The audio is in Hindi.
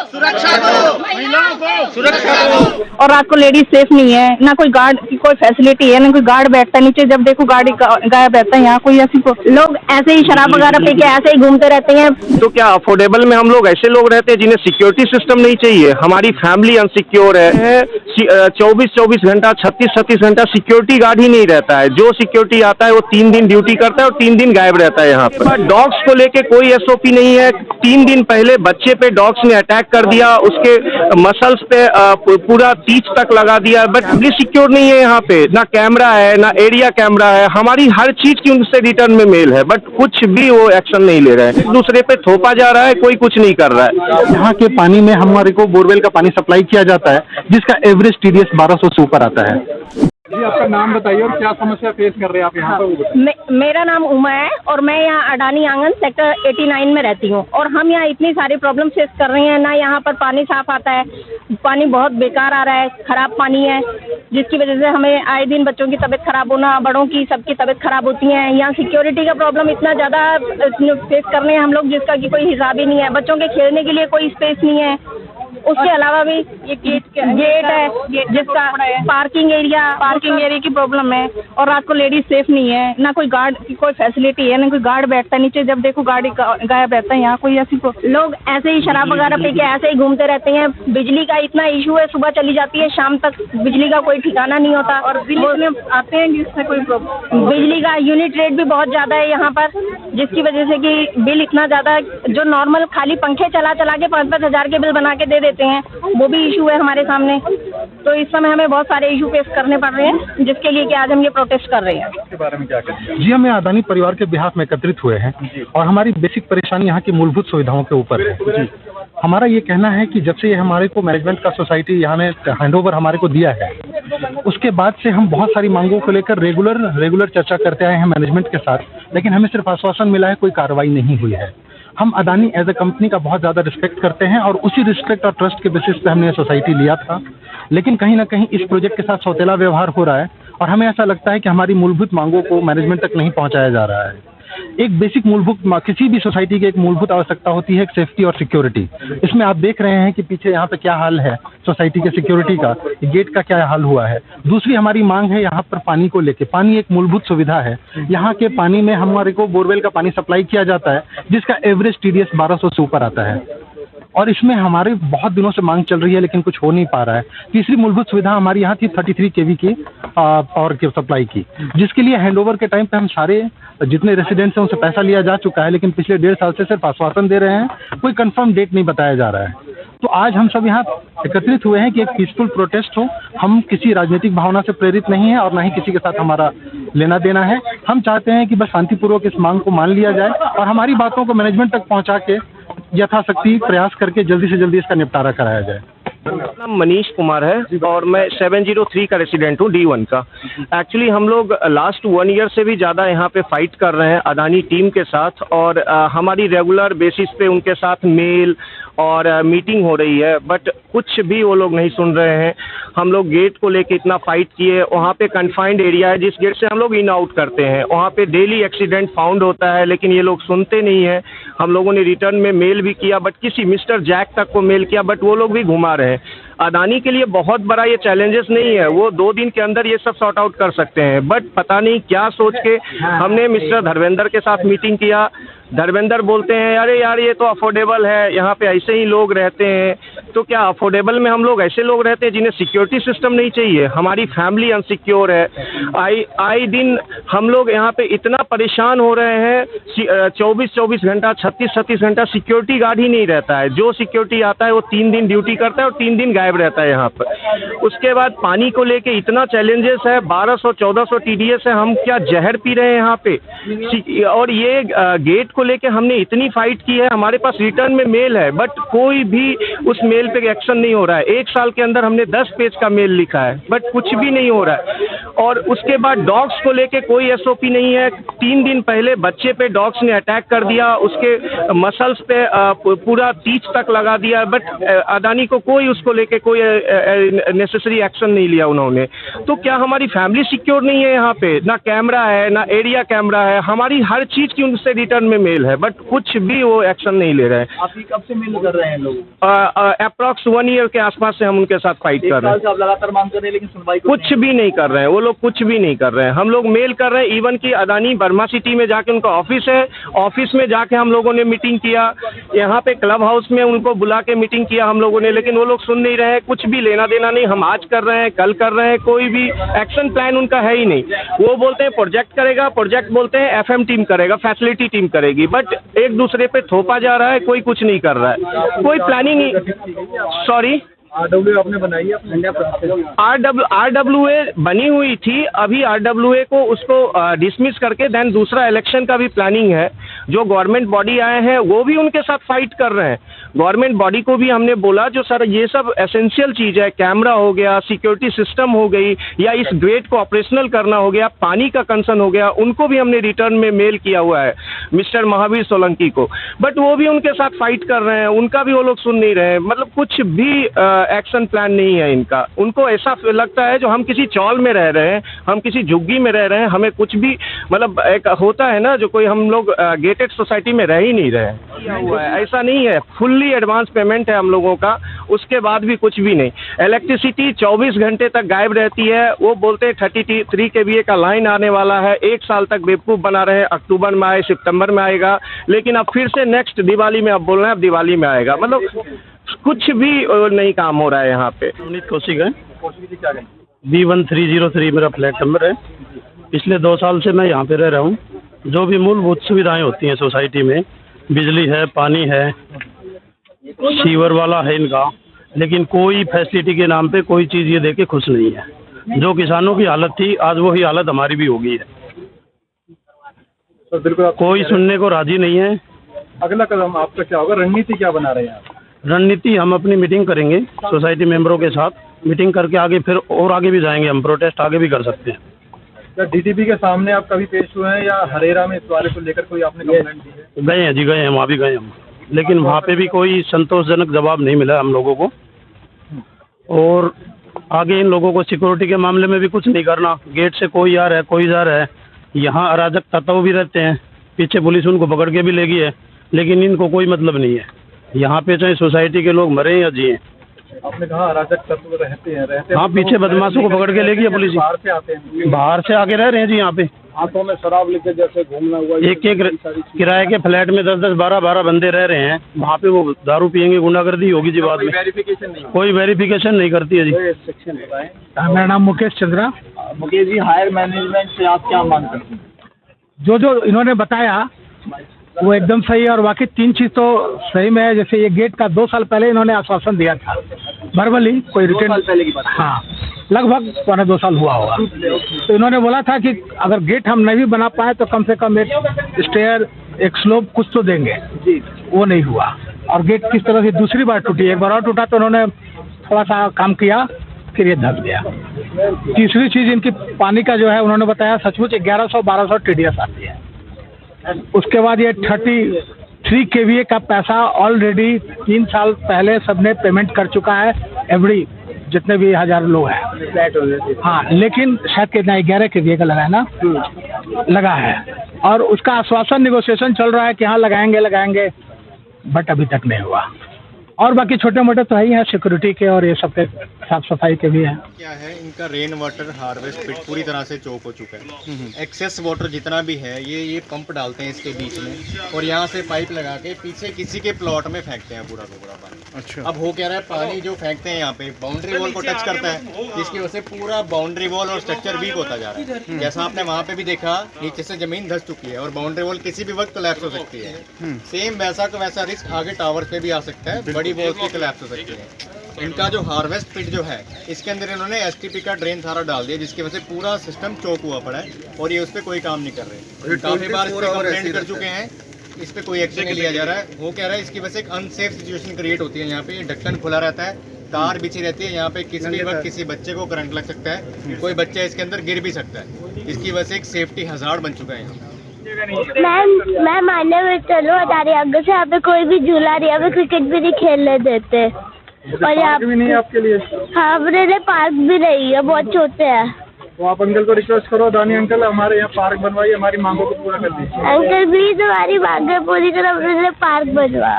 सुरक्षा दो, महिलाओं को सुरक्षा दो। और रात को लेडीज सेफ नहीं है, ना कोई गार्ड की कोई फैसिलिटी है, ना कोई गार्ड बैठता है नीचे, जब देखो गाड़ी गायब रहता है। यहाँ कोई ऐसी लोग ऐसे ही शराब वगैरह पी के ऐसे ही घूमते रहते हैं। तो क्या अफोर्डेबल में हम लोग ऐसे लोग रहते हैं जिन्हें सिक्योरिटी सिस्टम नहीं चाहिए? हमारी फैमिली अनसिक्योर है, 24 घंटा 36 घंटा सिक्योरिटी गार्ड ही नहीं रहता है। जो सिक्योरिटी आता है वो 3 दिन ड्यूटी करता है और 3 दिन गायब रहता है यहाँ पर। डॉग्स को लेके कोई एसओपी नहीं है। 3 दिन पहले बच्चे पे डॉग्स ने अटैक कर दिया, उसके मसल्स पे पूरा टीच तक लगा दिया, बट पुलिस सिक्योर नहीं है यहाँ पे। ना कैमरा है, ना एरिया कैमरा है। हमारी हर चीज की उनसे रिटर्न में मेल है, बट कुछ भी वो एक्शन नहीं ले रहे हैं। एक दूसरे पे थोपा जा रहा है, कोई कुछ नहीं कर रहा है। यहाँ के पानी में हमारे को बोरवेल का पानी सप्लाई किया जाता है, जिसका एवरेज TDS 1200 से ऊपर आता है। जी, आपका नाम बताइए और क्या समस्या फेस कर रहे हैं आप यहाँ पर? मेरा नाम उमा है और मैं यहाँ अडानी आंगन सेक्टर 89 में रहती हूँ। और हम यहाँ इतनी सारी प्रॉब्लम फेस कर रहे हैं। ना यहाँ पर पानी साफ आता है, पानी बहुत बेकार आ रहा है, खराब पानी है, जिसकी वजह से हमें आए दिन बच्चों की तबीयत खराब होना, बड़ों की सबकी तबीयत खराब होती है। यहाँ सिक्योरिटी का प्रॉब्लम इतना ज़्यादा फेस कर रहे हैं हम लोग, जिसका कि कोई हिसाब ही नहीं है। बच्चों के खेलने के लिए कोई स्पेस नहीं है। उसके अलावा भी ये गेट है जिसका पार्किंग एरिया की प्रॉब्लम है। और रात को लेडीज सेफ नहीं है, ना कोई गार्ड की कोई फैसिलिटी है, ना कोई गार्ड बैठता है नीचे, जब देखो गाड़ी गायब रहता है। यहाँ कोई ऐसी लोग ऐसे ही शराब वगैरह पी के ऐसे ही घूमते रहते हैं। बिजली का इतना इशू है, सुबह चली जाती है, शाम तक बिजली का कोई ठिकाना नहीं होता। और बिल आते हैं जिससे कोई प्रॉब्लम। बिजली का यूनिट रेट भी बहुत ज़्यादा है यहाँ पर, जिसकी वजह से कि बिल इतना ज़्यादा, जो नॉर्मल खाली पंखे चला के 5-5 हज़ार के बिल बना के दे देते हैं, वो भी इशू है हमारे सामने। तो इस समय हमें बहुत सारे इशू फेस करने पड़ रहे हैं, जिसके लिए कि आज हम ये प्रोटेस्ट कर रहे हैं। इसके बारे में क्या कहेंगे? जी, हम अडानी परिवार के बिहाफ में एकत्रित हुए हैं और हमारी बेसिक परेशानी यहाँ की मूलभूत सुविधाओं के ऊपर है। जी, हमारा ये कहना है कि जब से ये हमारे को मैनेजमेंट का सोसाइटी यहाँ ने हैंडओवर हमारे को दिया है, उसके बाद से हम बहुत सारी मांगों को लेकर रेगुलर चर्चा करते आए हैं मैनेजमेंट के साथ, लेकिन हमें सिर्फ आश्वासन मिला है, कोई कार्रवाई नहीं हुई है। हम अडानी एज ए कंपनी का बहुत ज़्यादा रिस्पेक्ट करते हैं और उसी रिस्पेक्ट और ट्रस्ट के बेसिस पे हमने सोसाइटी लिया था, लेकिन कहीं ना कहीं इस प्रोजेक्ट के साथ सौतेला व्यवहार हो रहा है और हमें ऐसा लगता है कि हमारी मूलभूत मांगों को मैनेजमेंट तक नहीं पहुंचाया जा रहा है। एक बेसिक मूलभूत किसी भी सोसाइटी की एक मूलभूत आवश्यकता होती है सेफ्टी और सिक्योरिटी। इसमें आप देख रहे हैं कि पीछे यहाँ पे क्या हाल है सोसाइटी के सिक्योरिटी का, गेट का क्या हाल हुआ है। दूसरी हमारी मांग है यहाँ पर पानी को लेके। पानी एक मूलभूत सुविधा है। यहाँ के पानी में हमारे को बोरवेल का पानी सप्लाई किया जाता है, जिसका एवरेज TDS 1200 से ऊपर आता है और इसमें हमारे बहुत दिनों से मांग चल रही है, लेकिन कुछ हो नहीं पा रहा है। तीसरी मूलभूत सुविधा हमारी यहाँ थी 33 kV की पावर की सप्लाई की, जिसके लिए हैंडओवर के टाइम पे हम सारे जितने रेसिडेंट्स हैं उनसे पैसा लिया जा चुका है, लेकिन पिछले 1.5 साल से सिर्फ आश्वासन दे रहे हैं, कोई कंफर्म डेट नहीं बताया जा रहा है। तो आज हम सब यहाँ एकत्रित हुए हैं कि एक पीसफुल प्रोटेस्ट हो। हम किसी राजनीतिक भावना से प्रेरित नहीं है और ना ही किसी के साथ हमारा लेना देना है। हम चाहते हैं कि बस शांतिपूर्वक इस मांग को मान लिया जाए और हमारी बातों को मैनेजमेंट तक पहुँचा के यथाशक्ति प्रयास करके जल्दी से जल्दी इसका निपटारा कराया जाए। मेरा नाम मनीष कुमार है और मैं 703 का रेसिडेंट हूँ, D1 का। एक्चुअली हम लोग लास्ट 1 ईयर से भी ज़्यादा यहाँ पे फाइट कर रहे हैं अडानी टीम के साथ और हमारी रेगुलर बेसिस पे उनके साथ मेल और मीटिंग हो रही है, बट कुछ भी वो लोग नहीं सुन रहे हैं। हम लोग गेट को लेके इतना फाइट किए, वहाँ पे कन्फाइंड एरिया है जिस गेट से हम लोग इन आउट करते हैं, वहाँ पे डेली एक्सीडेंट फाउंड होता है, लेकिन ये लोग सुनते नहीं है। हम लोगों ने रिटर्न में मेल भी किया, बट किसी मिस्टर जैक तक को मेल किया, बट वो लोग भी घुमा रहे हैं। अडानी के लिए बहुत बड़ा ये चैलेंजेस नहीं है, वो 2 दिन के अंदर ये सब सॉर्ट आउट कर सकते हैं, बट पता नहीं क्या सोच के हमने मिस्टर धर्मेंद्र के साथ मीटिंग किया। धर्मेंद्र बोलते हैं अरे यार ये तो अफोर्डेबल है, यहाँ पे ऐसे ही लोग रहते हैं। तो क्या अफोर्डेबल में हम लोग ऐसे लोग रहते हैं जिन्हें सिक्योरिटी सिस्टम नहीं चाहिए? हमारी फैमिली अनसिक्योर है। आए दिन हम लोग यहाँ पे इतना परेशान हो रहे हैं। 24 घंटा 36 घंटा सिक्योरिटी गार्ड ही नहीं रहता है। जो सिक्योरिटी आता है वो 3 दिन ड्यूटी करता है और 3 दिन गायब रहता है यहाँ पर। उसके बाद पानी को लेके इतना चैलेंजेस है, 1200-1400 TDS है। हम क्या जहर पी रहे हैं यहाँ पे? और ये गेट को लेके हमने इतनी फाइट की है, हमारे पास रिटर्न में मेल है, बट कोई भी उस मेल पे एक्शन नहीं हो रहा है। 1 साल के अंदर हमने 10 पेज का मेल लिखा है, बट कुछ भी नहीं हो रहा है। और उसके बाद डॉग्स को लेके कोई SOP नहीं है। 3 दिन पहले बच्चे पे डॉग्स ने अटैक कर दिया, उसके मसल्स पे पूरा टीच तक लगा दिया, बट अडानी को कोई उसको लेके कोई नेसेसरी एक्शन नहीं लिया उन्होंने। तो क्या हमारी फैमिली सिक्योर नहीं है? यहाँ पे ना कैमरा है, ना एरिया कैमरा है। हमारी हर चीज की उनसे रिटर्न में मेल है, बट कुछ भी वो एक्शन नहीं ले रहे हैं। आप कब से मेल कर रहे हैं लोग? अप्रॉक्स 1 ईयर के आसपास से हम उनके साथ फाइट कर रहे हैं। आप लगातार मांग कर रहे हैं लेकिन सुनवाई कुछ भी नहीं कर रहे हैं वो लोग, कुछ भी नहीं कर रहे हैं। हम लोग मेल कर रहे हैं, इवन कि अदानी बर्मा सिटी में जाके उनका ऑफिस है, ऑफिस में जाके हम लोगों ने मीटिंग किया, यहाँ पे क्लब हाउस में उनको बुला के मीटिंग किया हम लोगों ने, लेकिन वो लोग सुन नहीं रहे हैं। कुछ भी लेना देना नहीं, हम आज कर रहे हैं कल कर रहे हैं, कोई भी एक्शन प्लान उनका है ही नहीं। वो बोलते हैं प्रोजेक्ट करेगा, प्रोजेक्ट बोलते हैं FM टीम करेगा, फैसिलिटी टीम करेगी, बट एक दूसरे पे थोपा जा रहा है, कोई कुछ नहीं कर रहा है, कोई प्लानिंग नहीं। सॉरी, RWA आपने बनाई है? RWA बनी हुई थी, अभी RWA को उसको डिसमिस करके देन दूसरा इलेक्शन का भी प्लानिंग है। जो गवर्नमेंट बॉडी आए हैं वो भी उनके साथ फाइट कर रहे हैं। गवर्नमेंट बॉडी को भी हमने बोला जो सर ये सब एसेंशियल चीज़ है, कैमरा हो गया, सिक्योरिटी सिस्टम हो गई, या इस गेट को ऑपरेशनल करना हो गया, पानी का कंसर्न हो गया, उनको भी हमने रिटर्न में मेल किया हुआ है मिस्टर महावीर सोलंकी को, बट वो भी उनके साथ फाइट कर रहे हैं, उनका भी वो लोग सुन नहीं रहे हैं। मतलब कुछ भी एक्शन प्लान नहीं है इनका। उनको ऐसा लगता है जो हम किसी चौल में रह रहे हैं, हम किसी झुग्गी में रह रहे हैं, हमें कुछ भी मतलब एक होता है ना जो कोई हम लोग गेटेड सोसाइटी में रह ही नहीं रहे हैं। ऐसा नहीं है, फुल्ली एडवांस पेमेंट है हम लोगों का, उसके बाद भी कुछ भी नहीं। इलेक्ट्रिसिटी 24 घंटे तक गायब रहती है। वो बोलते हैं 33 kVA का लाइन आने वाला है, 1 साल तक बेवकूफ़ बना रहे हैं, अक्टूबर में आए, सितंबर में आएगा, लेकिन अब फिर से नेक्स्ट दिवाली में अब बोल रहे हैं अब दिवाली में आएगा। मतलब कुछ भी नहीं काम हो रहा है यहाँ पे। अमित कौशिक है, B1303 मेरा फ्लैट नंबर है। पिछले 2 साल से मैं यहाँ पे रह रहा हूँ। जो भी मूलभूत सुविधाएं होती हैं सोसाइटी में, बिजली है, पानी है, सीवर वाला है इनका, लेकिन कोई फैसिलिटी के नाम पे कोई चीज़ ये देके खुश नहीं है। जो किसानों की हालत थी आज वही हालत हमारी भी हो गई है। तो बिल्कुल कोई सुनने को राजी नहीं है। अगला कदम आपका क्या होगा? रणनीति क्या बना रहे हैं आप? रणनीति हम अपनी मीटिंग करेंगे सोसाइटी मेंबरों के साथ, मीटिंग करके आगे फिर और आगे भी जाएंगे, हम प्रोटेस्ट आगे भी कर सकते हैं। क्या DTP के सामने आप कभी पेश हुए हैं या हरेरा में इस वाले को लेकर कोई आपने कंप्लेंट दी है? गए हैं जी, गए हैं, वहाँ भी गए हम, लेकिन वहाँ पे भी कोई संतोषजनक जवाब नहीं मिला हम लोगों को। और आगे इन लोगों को सिक्योरिटी के मामले में भी कुछ नहीं करना, गेट से कोई आ रहा है कोई जा रहा है, यहाँ अराजक तत्व भी रहते हैं, पीछे पुलिस उनको पकड़ के भी ले गई है, लेकिन इनको कोई मतलब नहीं है। यहाँ पे चाहे सोसाइटी के लोग मरे या जिए। आपने कहा अराजक तत्व रहते हैं हाँ, पीछे बदमाशों को पकड़ के ले गई है पुलिस। बाहर से आते हैं, बाहर से आके रह रहे हैं जी यहाँ पे, हाथों में शराब लेके जैसे घूमना हुआ, एक किराए के फ्लैट में 10-10, 12-12 बंदे रह रहे हैं। वहाँ पे वो दारू पियेंगे, गुंडागर्दी होगी जी बाद में। वेरिफिकेशन नहीं, कोई वेरिफिकेशन नहीं करती है जी। सेक्शन बताएं। मेरा नाम मुकेश चंद्रा। मुकेश जी, हायर मैनेजमेंट से आप क्या मांग करते हैं? जो इन्होंने बताया वो एकदम सही है, और बाकी 3 चीज़ तो सही में है। जैसे ये गेट का 2 साल पहले इन्होंने आश्वासन दिया था वर्बली, कोई रिटर्न 2 साल पहले की बात। हाँ, लगभग 2.25 साल हुआ होगा। तो इन्होंने बोला था कि अगर गेट हम नहीं बना पाए तो कम से कम एक स्टेयर, एक स्लोप कुछ तो देंगे जी। वो नहीं हुआ, और गेट किस तरह से दूसरी बार टूटी, एक बार और टूटा तो उन्होंने थोड़ा सा काम किया, फिर ये धस गया। तीसरी चीज़ इनकी पानी का जो है, उन्होंने बताया सचमुच 1100-1200 TDS आती है। उसके बाद ये 33 kVA का पैसा ऑलरेडी 3 साल पहले सबने पेमेंट कर चुका है, एवरी जितने भी 1000 लोग हैं फ्लैट हो। हाँ, लेकिन शायद कितना 11 kVA का लगा है ना, लगा है, और उसका आश्वासन निगोशिएशन चल रहा है कि हाँ लगाएंगे, बट अभी तक नहीं हुआ। और बाकी छोटे मोटे तो ही हैं, सिक्योरिटी के और ये सब के साफ सफाई के भी हैं। क्या है, इनका रेन वाटर हार्वेस्ट पिट पूरी तरह से चौक हो चुका है। एक्सेस वाटर जितना भी है ये पंप डालते हैं इसके बीच में, और यहाँ से पाइप लगा के पीछे किसी के प्लॉट में फेंकते हैं पूरा का पूरा पानी। अच्छा। अब हो क्या रहा है, पानी जो फेंकते हैं यहाँ पे बाउंड्री वॉल को टच करता है, जिसकी वजह से पूरा बाउंड्री वॉल और स्ट्रक्चर वीक होता जा रहा है। जैसा आपने वहाँ पे भी देखा, नीचे से जमीन धस चुकी है और बाउंड्री वॉल किसी भी वक्त कोलैप्स हो सकती है। सेम वैसा का वैसा रिस्क आगे टावर्स पे भी आ सकता है, बड़ी वॉल की कोलैप्स हो सकती है। इनका जो हार्वेस्ट पिट जो है, इसके अंदर इन्होंने STP का ड्रेन सारा डाल दिया, जिसकी वजह से पूरा सिस्टम चौक हुआ पड़ा है, और ये उस पर कोई काम नहीं कर रहे। काफी बार इस पर कंप्लेंट कर चुके हैं, इस पे कोई एक्शन नहीं लिया जा रहा है। वो कह रहा है इसकी वजह से एक अनसेफ सिचुएशन क्रिएट होती है। यहाँ पे ढक्कन खुला रहता है, तार बिछी रहती है, यहाँ पे किसी भी वक्त किसी बच्चे को करंट लग सकता है, कोई बच्चा इसके अंदर गिर भी सकता है। इसकी वजह से एक सेफ्टी हज़ार्ड बन चुका है यहाँ। मैं मानने में चलो हमारे आगे से यहाँ पे कोई भी झूला नहीं, यहाँ पे क्रिकेट भी नहीं खेलने देते, और यहाँ भी नहीं है आपके लिए। हाँ, अपने पार्क भी नहीं है, बहुत छोटे हैं। तो आप अंकल को रिक्वेस्ट करो, दानी अंकल हमारे यहाँ पार्क बनवाइए, हमारी मांगों को पूरा कर दीजिए। अंकल प्लीज हमारी मांगें पूरी करो, अपने पार्क बनवा।